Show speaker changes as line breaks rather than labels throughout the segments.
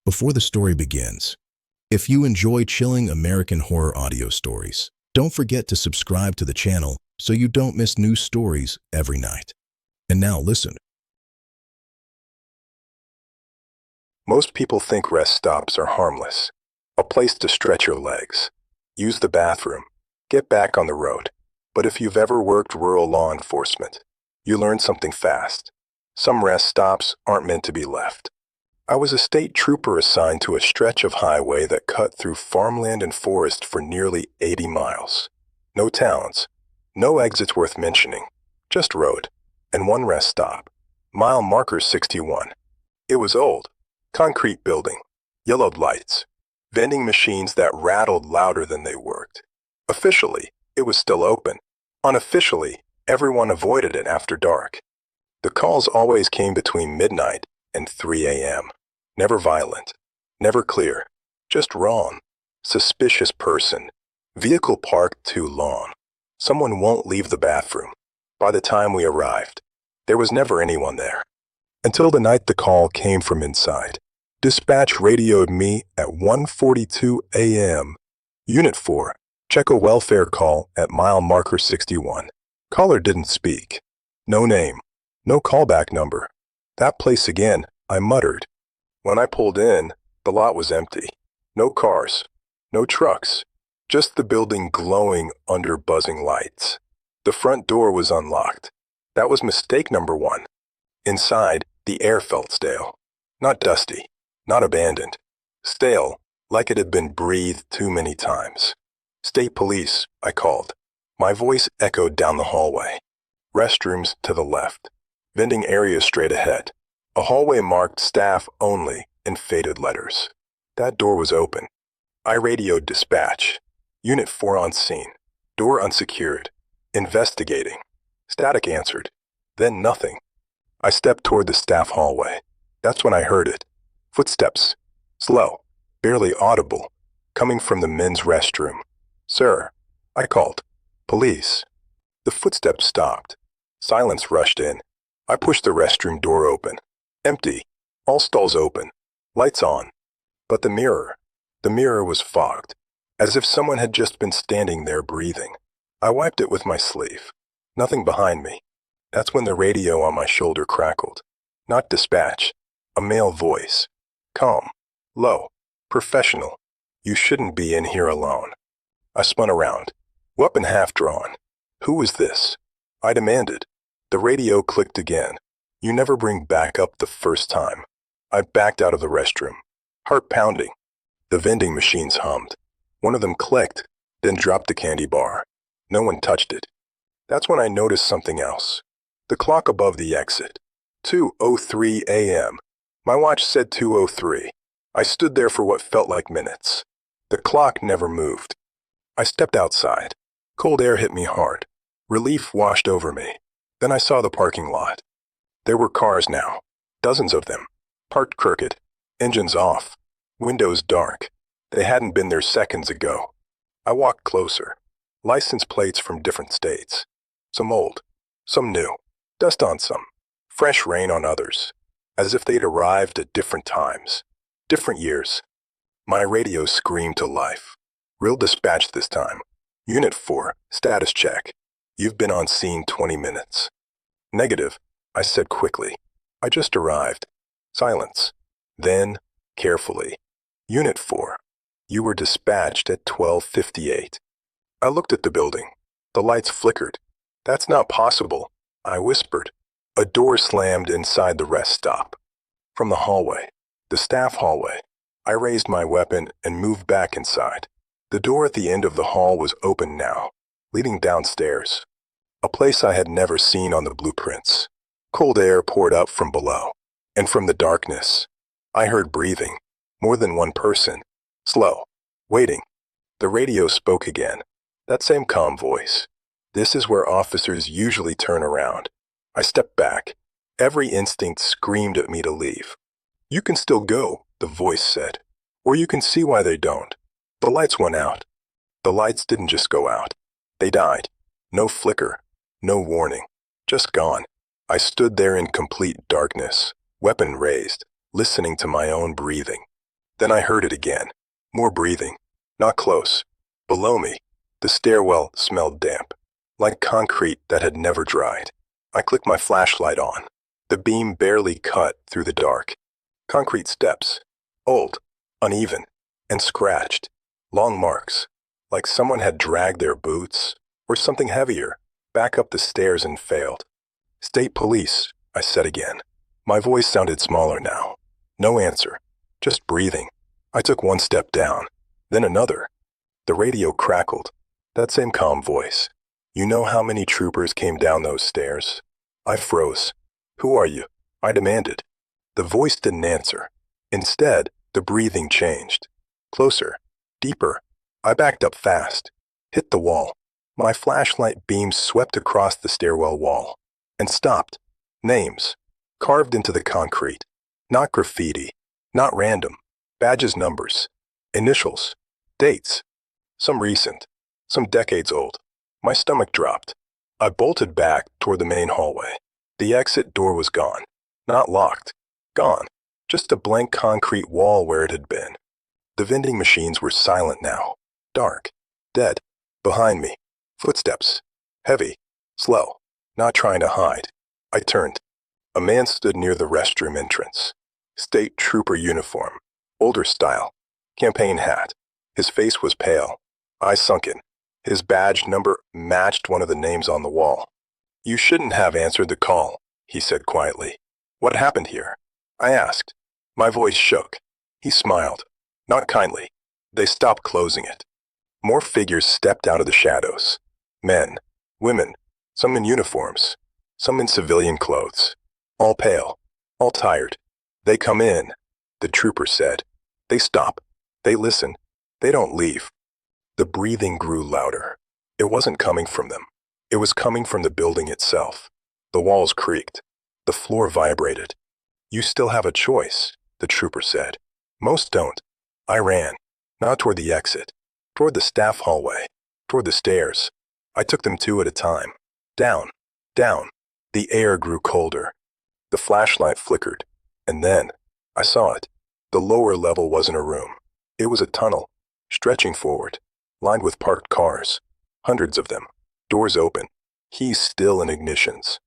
Before the story begins, if you enjoy chilling American horror audio stories, don't forget to subscribe to the channel so you don't miss new stories every night. And now listen.
Most people think rest stops are harmless, a place to stretch your legs, use the bathroom, get back on the road. But if you've ever worked rural law enforcement, you learn something fast. Some rest stops aren't meant to be left. I was a state trooper assigned to a stretch of highway that cut through farmland and forest for nearly 80 miles. No towns, no exits worth mentioning, just road, and one rest stop. Mile marker 61. It was old. Concrete building, yellowed lights, vending machines that rattled louder than they worked. Officially, it was still open. Unofficially, everyone avoided it after dark. The calls always came between midnight and 3 a.m. Never violent, never clear, just wrong. Suspicious person. Vehicle parked too long. Someone won't leave the bathroom. By the time we arrived, there was never anyone there. Until the night the call came from inside. Dispatch radioed me at 1:42 a.m. Unit 4, check a welfare call at mile marker 61. Caller didn't speak. No name. No callback number. That place again, I muttered. When I pulled in, the lot was empty. No cars. No trucks. Just the building glowing under buzzing lights. The front door was unlocked. That was mistake number one. Inside, the air felt stale. Not dusty. Not abandoned. Stale, like it had been breathed too many times. State police, I called. My voice echoed down the hallway. Restrooms to the left. Vending area straight ahead. A hallway marked staff only in faded letters. That door was open. I radioed dispatch. Unit 4 on scene. Door unsecured. Investigating. Static answered. Then nothing. I stepped toward the staff hallway. That's when I heard it. Footsteps. Slow. Barely audible. Coming from the men's restroom. Sir. I called. Police. The footsteps stopped. Silence rushed in. I pushed the restroom door open. Empty. All stalls open. Lights on. But the mirror was fogged, as if someone had just been standing there breathing. I wiped it with my sleeve. Nothing behind me. That's when the radio on my shoulder crackled. Not dispatch. A male voice. Calm. Low. Professional. You shouldn't be in here alone. I spun around. Weapon half drawn. Who was this? I demanded. The radio clicked again. You never bring back up the first time. I backed out of the restroom. Heart pounding. The vending machines hummed. One of them clicked, then dropped the candy bar. No one touched it. That's when I noticed something else. The clock above the exit. 2:03 a.m. My watch said 2:03. I stood there for what felt like minutes. The clock never moved. I stepped outside. Cold air hit me hard. Relief washed over me. Then I saw the parking lot. There were cars now. Dozens of them. Parked crooked. Engines off. Windows dark. They hadn't been there seconds ago. I walked closer. License plates from different states. Some old. Some new. Dust on some. Fresh rain on others. As if they'd arrived at different times. Different years. My radio screamed to life. Real dispatch this time. Unit 4, status check. You've been on scene 20 minutes. Negative, I said quickly. I just arrived. Silence. Then, carefully. Unit 4, you were dispatched at 12:58. I looked at the building. The lights flickered. That's not possible, I whispered. A door slammed inside the rest stop. From the hallway, the staff hallway, I raised my weapon and moved back inside. The door at the end of the hall was open now, leading downstairs. A place I had never seen on the blueprints. Cold air poured up from below, and from the darkness, I heard breathing. More than one person. Slow. Waiting. The radio spoke again. That same calm voice. This is where officers usually turn around. I stepped back. Every instinct screamed at me to leave. You can still go, the voice said. Or you can see why they don't. The lights went out. The lights didn't just go out. They died. No flicker. No warning. Just gone. I stood there in complete darkness, weapon raised, listening to my own breathing. Then I heard it again. More breathing. Not close. Below me, the stairwell smelled damp, like concrete that had never dried. I clicked my flashlight on. The beam barely cut through the dark. Concrete steps. Old, uneven, and scratched. Long marks, like someone had dragged their boots, or something heavier, back up the stairs and failed. State police, I said again. My voice sounded smaller now. No answer, just breathing. I took one step down, then another. The radio crackled. That same calm voice. You know how many troopers came down those stairs? I froze. Who are you? I demanded. The voice didn't answer. Instead, the breathing changed. Closer, deeper. I backed up fast, hit the wall. My flashlight beam swept across the stairwell wall and stopped. Names, carved into the concrete. Not graffiti, not random. Badges, numbers, initials, dates. Some recent, some decades old. My stomach dropped. I bolted back toward the main hallway. The exit door was gone. Not locked. Gone. Just a blank concrete wall where it had been. The vending machines were silent now. Dark. Dead. Behind me. Footsteps. Heavy. Slow. Not trying to hide. I turned. A man stood near the restroom entrance. State trooper uniform. Older style. Campaign hat. His face was pale. Eyes sunken. His badge number matched one of the names on the wall. You shouldn't have answered the call, he said quietly. What happened here? I asked. My voice shook. He smiled. Not kindly. They stopped closing it. More figures stepped out of the shadows. Men, women, some in uniforms, some in civilian clothes. All pale, all tired. They come in, the trooper said. They stop. They listen. They don't leave. The breathing grew louder. It wasn't coming from them. It was coming from the building itself. The walls creaked. The floor vibrated. You still have a choice, the trooper said. Most don't. I ran, not toward the exit, toward the staff hallway, toward the stairs. I took them two at a time. Down, down. The air grew colder. The flashlight flickered, and then I saw it. The lower level wasn't a room. It was a tunnel, stretching forward, lined with parked cars. Hundreds of them. Doors open. Keys still in ignitions.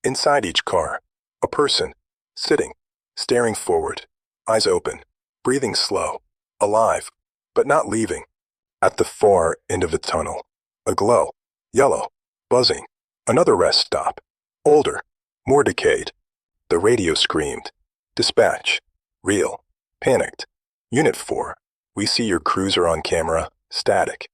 Inside each car, a person, sitting, staring forward, eyes open, breathing slow, alive, but not leaving. At the far end of the tunnel, a glow, yellow, buzzing. Another rest stop, older, more decayed. The radio screamed. Dispatch. Real. Panicked. Unit 4. We see your cruiser on camera. Static.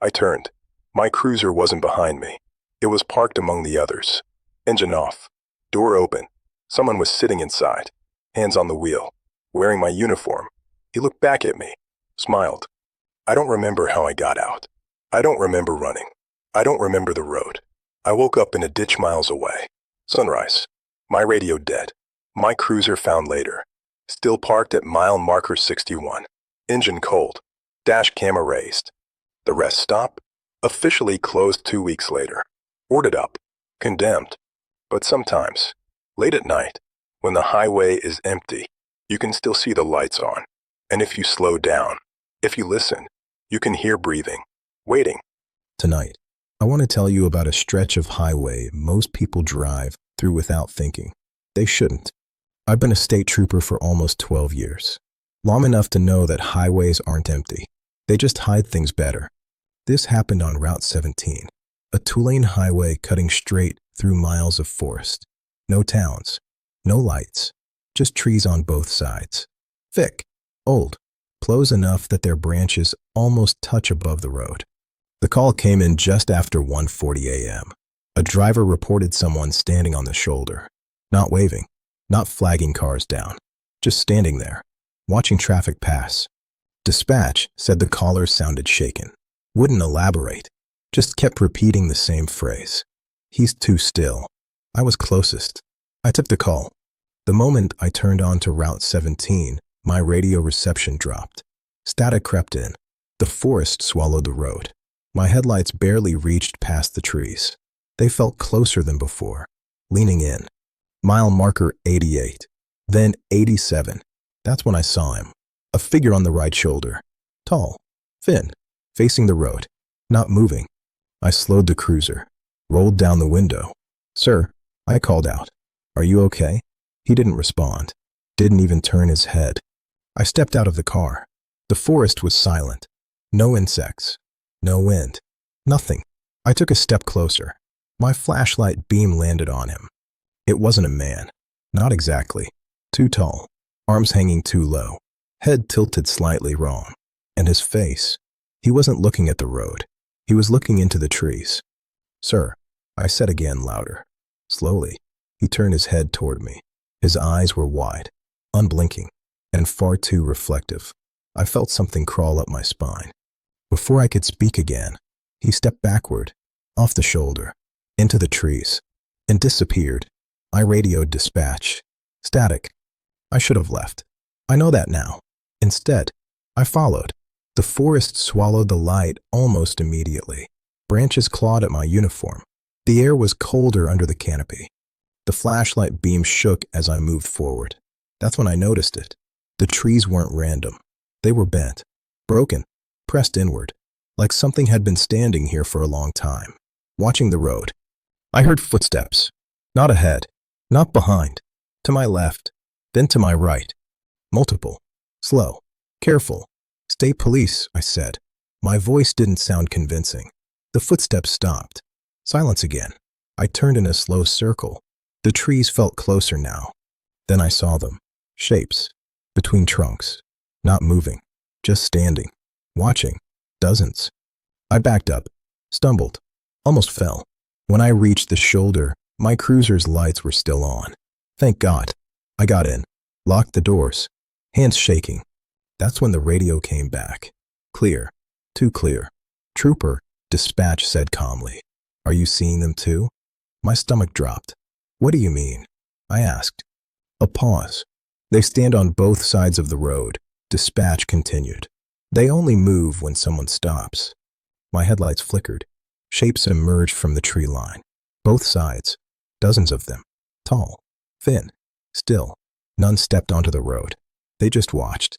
I turned. My cruiser wasn't behind me. It was parked among the others. Engine off. Door open. Someone was sitting inside. Hands on the wheel. Wearing my uniform. He looked back at me. Smiled. I don't remember how I got out. I don't remember running. I don't remember the road. I woke up in a ditch miles away. Sunrise. My radio dead. My cruiser found later. Still parked at mile marker 61. Engine cold. Dash camera raised. The rest stop? Officially closed 2 weeks later. Ordered up. Condemned. But sometimes, late at night, when the highway is empty, you can still see the lights on. And if you slow down, if you listen, you can hear breathing, waiting.
Tonight, I want to tell you about a stretch of highway most people drive through without thinking. They shouldn't. I've been a state trooper for almost 12 years. Long enough to know that highways aren't empty. They just hide things better. This happened on Route 17, a two-lane highway cutting straight through miles of forest. No towns, no lights, just trees on both sides. Thick, old, close enough that their branches almost touch above the road. The call came in just after 1:40 a.m. A driver reported someone standing on the shoulder, not waving, not flagging cars down, just standing there, watching traffic pass. Dispatch said the caller sounded shaken, wouldn't elaborate, just kept repeating the same phrase. He's too still. I was closest. I took the call. The moment I turned on to Route 17, my radio reception dropped. Static crept in. The forest swallowed the road. My headlights barely reached past the trees. They felt closer than before, leaning in. Mile marker 88, then 87. That's when I saw him. A figure on the right shoulder. Tall, thin, facing the road, not moving. I slowed the cruiser, rolled down the window. "Sir," I called out. "Are you okay?" He didn't respond, didn't even turn his head. I stepped out of the car. The forest was silent. No insects, no wind, nothing. I took a step closer. My flashlight beam landed on him. It wasn't a man. Not exactly. Too tall, arms hanging too low, head tilted slightly wrong. And his face, he wasn't looking at the road. He was looking into the trees. "Sir," I said again louder. Slowly, he turned his head toward me. His eyes were wide, unblinking, and far too reflective. I felt something crawl up my spine. Before I could speak again, he stepped backward, off the shoulder, into the trees, and disappeared. I radioed dispatch. Static. I should have left. I know that now. Instead, I followed. The forest swallowed the light almost immediately. Branches clawed at my uniform. The air was colder under the canopy. The flashlight beam shook as I moved forward. That's when I noticed it. The trees weren't random. They were bent, broken, pressed inward, like something had been standing here for a long time, watching the road. I heard footsteps. Not ahead, not behind. To my left, then to my right. Multiple. Slow. Careful. "State police," I said. My voice didn't sound convincing. The footsteps stopped. Silence again. I turned in a slow circle. The trees felt closer now. Then I saw them. Shapes. Between trunks. Not moving. Just standing. Watching. Dozens. I backed up. Stumbled. Almost fell. When I reached the shoulder, my cruiser's lights were still on. Thank God. I got in. Locked the doors. Hands shaking. That's when the radio came back. Clear. Too clear. "Trooper," dispatch said calmly. "Are you seeing them too?" My stomach dropped. "What do you mean?" I asked. A pause. "They stand on both sides of the road," dispatch continued. "They only move when someone stops." My headlights flickered. Shapes emerged from the tree line. Both sides. Dozens of them. Tall. Thin. Still. None stepped onto the road. They just watched.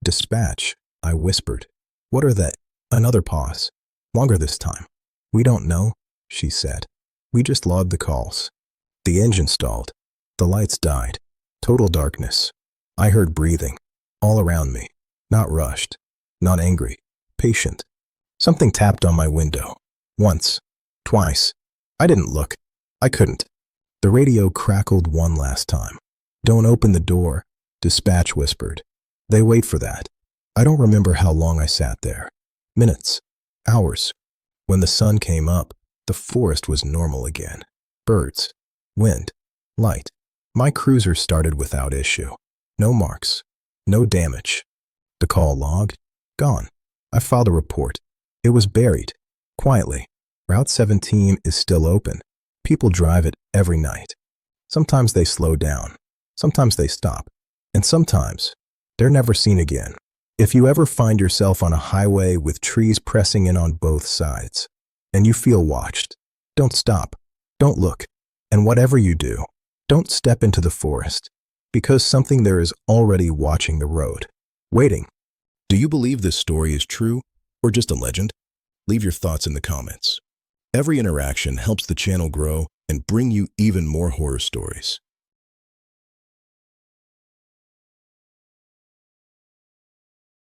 "Dispatch," I whispered. "What are they?" Another pause. Longer this time. "We don't know," she said. "We just logged the calls." The engine stalled. The lights died. Total darkness. I heard breathing. All around me. Not rushed. Not angry. Patient. Something tapped on my window. Once. Twice. I didn't look. I couldn't. The radio crackled one last time. "Don't open the door," dispatch whispered. "They wait for that." I don't remember how long I sat there. Minutes. Hours. When the sun came up, the forest was normal again. Birds. Wind. Light. My cruiser started without issue. No marks. No damage. The call log? Gone. I filed a report. It was buried. Quietly. Route 17 is still open. People drive it every night. Sometimes they slow down. Sometimes they stop. And sometimes they're never seen again. If you ever find yourself on a highway with trees pressing in on both sides, and you feel watched, don't stop. Don't look. And whatever you do, don't step into the forest, because something there is already watching the road, waiting. Do you believe this story is true or just a legend? Leave your thoughts in the comments. Every interaction helps the channel grow and bring you even more horror stories.